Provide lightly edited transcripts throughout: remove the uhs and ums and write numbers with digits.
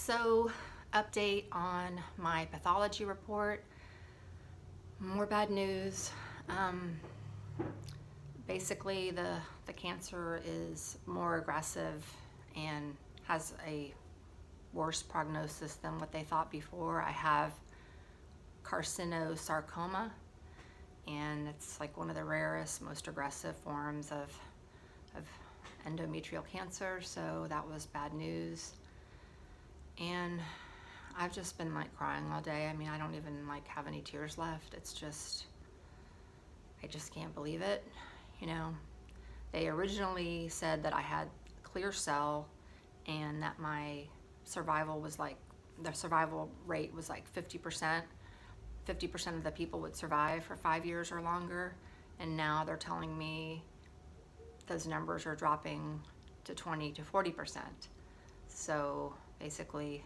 So, update on my pathology report. More bad news. Basically, the cancer is more aggressive and has a worse prognosis than what they thought before. I have carcinosarcoma, and it's like one of the rarest, most aggressive forms of endometrial cancer, so that was bad news. And I've just been like crying all day. I mean, I don't even like have any tears left. It's just, I just can't believe it. You know, they originally said that I had clear cell and that my survival was like, the survival rate was like 50%. 50% of the people would survive for 5 years or longer. And now they're telling me those numbers are dropping to 20 to 40%. So basically,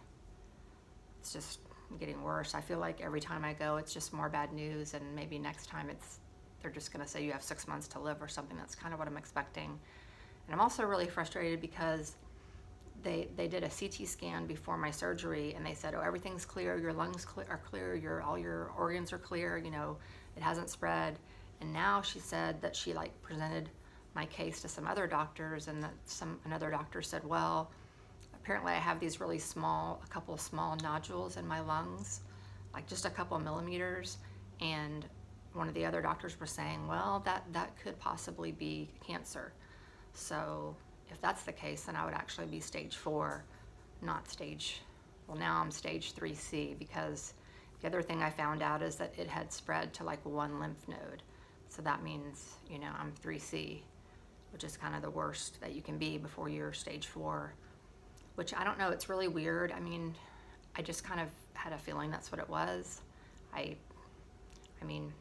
it's just getting worse. I feel like every time I go, it's just more bad news, and maybe next time they're just gonna say you have 6 months to live or something. That's kind of what I'm expecting. And I'm also really frustrated because they did a CT scan before my surgery, and they said, oh, everything's clear, your lungs are clear, all your organs are clear, you know, it hasn't spread. And now she said that she like presented my case to some other doctors, and that another doctor said, well, apparently I have these really small, a couple of small nodules in my lungs, like just a couple of millimeters. And one of the other doctors were saying, well, that could possibly be cancer. So if that's the case, then I would actually be stage 4, not stage, well, now I'm stage 3C, because the other thing I found out is that it had spread to like 1 lymph node. So that means, you know, I'm 3C, which is kind of the worst that you can be before you're stage 4, which I don't know, it's really weird. I mean, I just kind of had a feeling that's what it was. I mean,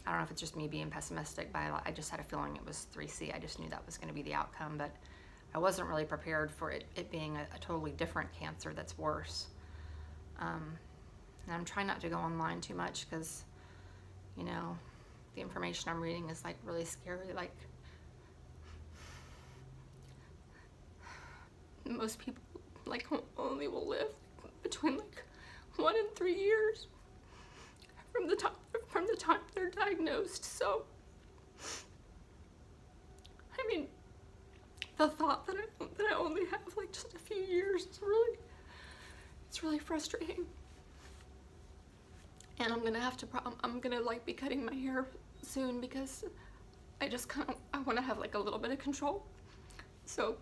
I don't know if it's just me being pessimistic, but I just had a feeling it was 3C. I just knew that was going to be the outcome, but I wasn't really prepared for it being a totally different cancer that's worse. And I'm trying not to go online too much because, you know, the information I'm reading is like really scary. Like, most people like only will live between like 1 and 3 years from the time they're diagnosed. So, I mean, the thought that I only have like just a few years is really frustrating. And I'm gonna like be cutting my hair soon because I want to have like a little bit of control. So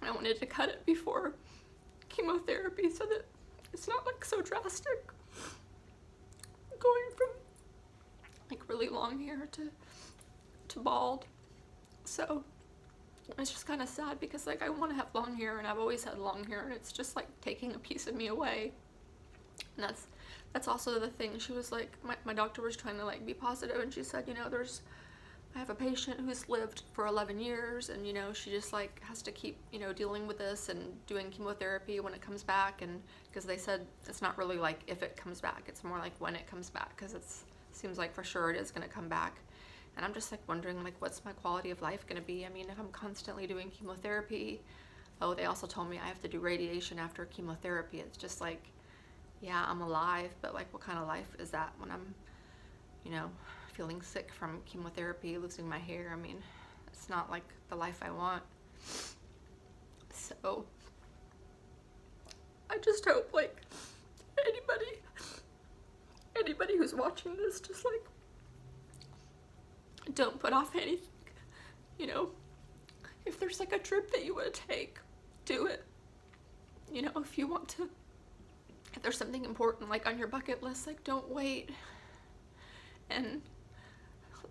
I wanted to cut it before chemotherapy so that it's not like so drastic, going from like really long hair to bald. So it's just kind of sad because like I want to have long hair, and I've always had long hair, and it's just like taking a piece of me away. And that's also the thing. She was like, my doctor was trying to like be positive, and she said, you know, I have a patient who's lived for 11 years, and you know, she just like has to keep, you know, dealing with this and doing chemotherapy when it comes back. And because they said it's not really like if it comes back, it's more like when it comes back, because it seems like for sure it is going to come back. And I'm just like wondering, like, what's my quality of life going to be? I mean, if I'm constantly doing chemotherapy, oh, they also told me I have to do radiation after chemotherapy. It's just like, yeah, I'm alive, but like, what kind of life is that when I'm, you know, feeling sick from chemotherapy, losing my hair? I mean, it's not like the life I want. So I just hope like anybody who's watching this, just like, don't put off anything. You know, if there's like a trip that you want to take, do it. You know, if you want to, if there's something important like on your bucket list, like, don't wait. And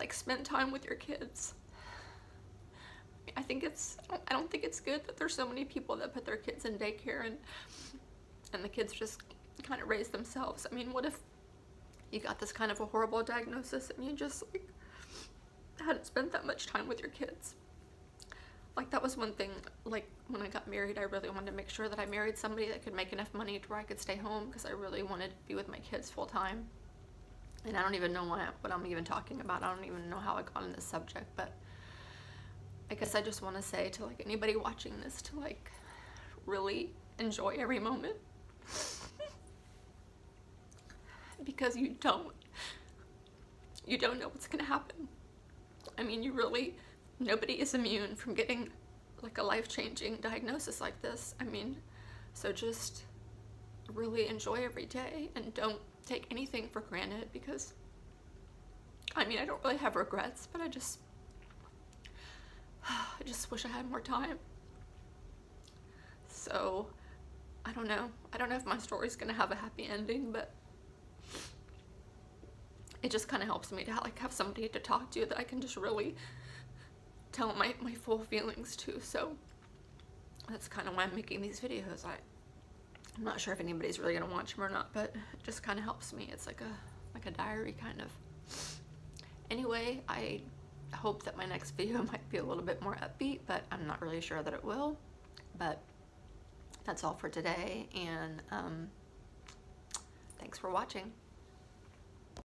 like, spend time with your kids. I don't think it's good that there's so many people that put their kids in daycare and the kids just kind of raise themselves. I mean, what if you got this kind of a horrible diagnosis and you just like hadn't spent that much time with your kids? Like, that was one thing, like, when I got married, I really wanted to make sure that I married somebody that could make enough money to where I could stay home, because I really wanted to be with my kids full time. And I don't even know what I'm even talking about. I don't even know how I got on this subject, but I guess I just want to say to like anybody watching this to like really enjoy every moment because you don't know what's gonna happen. I mean, nobody is immune from getting like a life-changing diagnosis like this. I mean, so just really enjoy every day and don't take anything for granted, because I mean, I don't really have regrets, but I just wish I had more time. So I don't know if my story's gonna have a happy ending, but it just kind of helps me to have somebody to talk to that I can just really tell my full feelings to. So that's kind of why I'm making these videos. I'm not sure if anybody's really gonna watch them or not, but it just kind of helps me. It's like a diary kind of. Anyway, I hope that my next video might be a little bit more upbeat, but I'm not really sure that it will. But that's all for today, and thanks for watching.